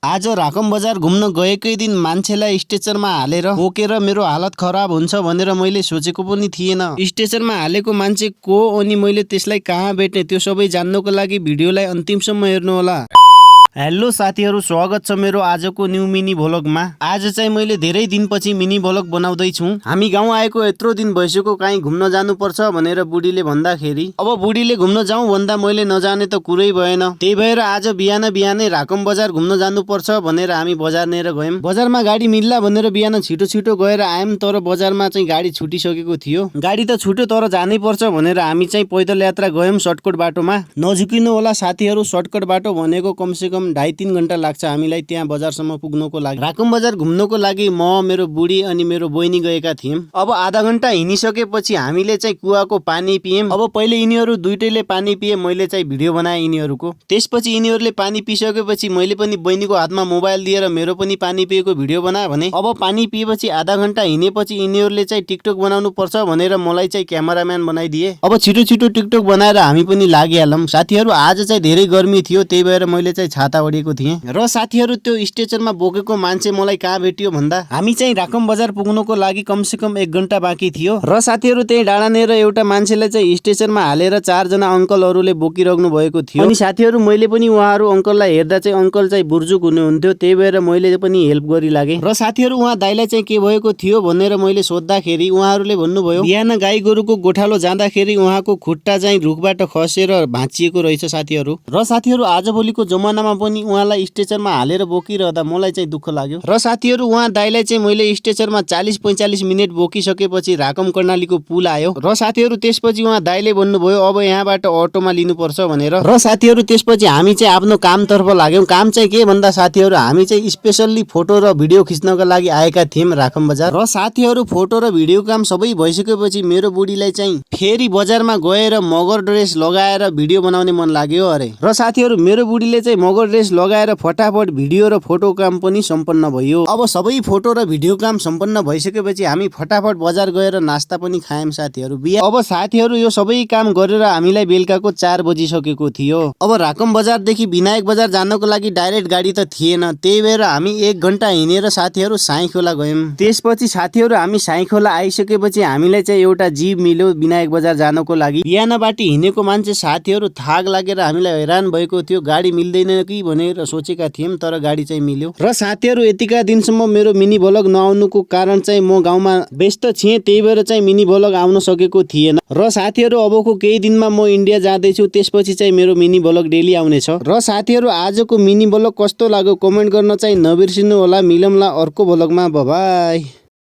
आज राकम बजार घुम्न गएकै दिन मान्छेलाई स्ट्रेचरमा हालेर बोकेर मेरो हालत खराब हुन्छ भनेर मैले सोचेको पनि थिएन। स्ट्रेचरमा हालेको मान्छे को अनि मैले त्यसलाई कहाँ भेट्ने त्यो सबै जान्नको लागि भिडियोलाई अन्तिमसम्म हेर्नुहोला। हेलो साथीहरु, स्वागत छ मेरो आजको न्यू मिनी भ्लगमा। आज चाहिँ मैले धेरै दिनपछि मिनी भ्लग बनाउँदै छु। हामी गाउँ आएको यत्रो दिन भइसक्यो, कहीँ घुम्न जानुपर्छ भनेर बुढीले भन्दाखेरि अब बुढीले घुम्न जाउँ भन्दा मैले नजाने त कुरै भएन। त्यही भएर आज बिहानै राकम बजार घुम्न जानुपर्छ भनेर हामी बजारनेर गयौं। बजारमा गाडी मिल्ला भनेर बिहान छिटो छिटो गएर आयौं, तर बजारमा चाहिँ गाडी छुटिसकेको थियो। गाडी त छुट्यो तर जानै पर्छ भनेर हामी चाहिँ पैदल यात्रा गयौं सर्टकट बाटोमा। नझुकिनु होला साथीहरु, सर्टकट बाटो भनेको कमसेकम 2.5-3 घण्टा लाग्छ हामीलाई त्यहाँ बजारसम्म पुग्नको लागि। राकम बजार घुम्नको लागि म, मेरो बुढी अनि मेरो बहिनी गएका थियौं। अब आधा घण्टा हिँडिसकेपछि हामीले चाहिँ कुवाको पानी पियौं। अब पहिले यिनीहरू दुईटैले पानी पिए, मैले चाहिँ भिडियो बनाए यिनीहरूको। त्यसपछि यिनीहरूले पानी पिसकेपछि मैले पनि बहिनीको हातमा मोबाइल दिएर मेरो पनि पानी पिएको भिडियो बना भने। अब पानी पिएपछि आधा घण्टा हिँडेपछि यिनीहरूले चाहिँ टिकटक बनाउनु पर्छ भनेर मलाई चाहिँ क्यामेराम्यान बनाइदिए। अब छिटो छिटो टिकटक बनाएर हामी पनि लागिहालौं। साथीहरु, आज चाहिँ धेरै गर्मी थियो, त्यही भएर मैले चाहिँ छाता ओढेको थिएँ। र साथीहरु, त्यो स्टेचनमा बोकेको मान्छे मलाई कहाँ भेटियो भन्दा हामी चाहिँ राकम बजार पुग्नको लागि कमसेकम 1 घण्टा बाँकी थियो। र साथीहरु, त्यही डाँडानेर एउटा मान्छेलाई चाहिँ स्टेचनमा हालेर 4 जना अंकलहरूले बोकिराख्नु भएको थियो। अनि साथीहरु, मैले पनि उहाँहरू अंकललाई हेर्दा चाहिँ अंकल चाहिँ बुर्जुक हुनुहुन्थ्यो, त्यही भएर मैले पनि हेल्प गरि लागे। र साथीहरु, उहाँ दाइलाई चाहिँ के भएको थियो भनेर मैले सोध्दाखेरि उहाँहरूले भन्नुभयो बिहान गाई गोरुको गोठालो जाँदाखेरि उहाँको खुट्टा चाहिँ रुखबाट खसेर भाँचिएको रहेछ साथीहरु। र साथीहरु, आजभोलिको जमानामा पनि उहाँलाई स्ट्रेचरमा हालेर बोकिरहँदा मलाई चाहिँ दुःख लाग्यो। र साथीहरु, उहाँ दाइलाई चाहिँ मैले स्ट्रेचरमा 40-45 मिनेट बोकिसकेपछि राकम कर्णालीको पुल आयो। र साथीहरु, त्यसपछि उहाँ दाइले भन्नुभयो अब यहाँबाट अटोमा लिनुपर्छ भनेर। र साथीहरु, त्यसपछि हामी चाहिँ आफ्नो कामतर्फ लाग्यौं। काम चाहिँ के भन्दा साथीहरु, हामी चाहिँ स्पेशल्ली फोटो र भिडियो खिच्नका लागि आएका थियौं राकम बजार। र साथीहरु, फोटो र भिडियो काम सबै भइसकेपछि मेरो बुढीलाई चाहिँ फेरि बजारमा गएर मगर ड्रेस लगाएर भिडियो बनाउने मन लाग्यो अरे। र साथीहरु, मेरो बुढीले चाहिँ मगर ड्रेस लगाएर फटाफट भिडियो र फोटो काम पनि सम्पन्न भयो। अब सबै फोटो र भिडियो काम सम्पन्न भइसकेपछि हामी फटाफट बजार गएर नास्ता पनि खायौं साथीहरु। अब साथीहरु, यो सबै काम गरेर हामीलाई बेलुकाको 4 बजिसकेको थियो। अब राकम बजारदेखि विनायक बजार जानको लागि डाइरेक्ट गाडी त थिएन, त्यही भएर हामी 1 घण्टा हिँडेर साथीहरु साइखोला गयौं। त्यसपछि साथीहरु, हामी साइखोला आइसकेपछि हामीलाई चाहिँ एउटा जीप मिल्यो विनायक बजार जानको लागि। बिहानबाटी हिँडेको मान्छे साथीहरु थाक लागेर हामीलाई हैरान भएको थियो, गाडी मिल्दैन कि भनेर सोचेका थियौं, तर गाडी चाहिँ मिल्यो। र साथीहरु, यतिका दिनसम्म मेरो मिनी भ्लग नआउनुको कारण चाहिँ म गाउँमा व्यस्त थिएँ, त्यही भएर चाहिँ मिनी भ्लग आउन सकेको थिएन। र साथीहरु, अबको केही दिनमा म इन्डिया जाँदैछु, त्यसपछि चाहिँ मेरो मिनी भ्लग डेली आउनेछ। र साथीहरु, आजको मिनी भ्लग कस्तो लाग्यो कमेन्ट गर्न चाहिँ नबिर्सिनु होला। मिलौँला अर्को भ्लगमा, बाइ।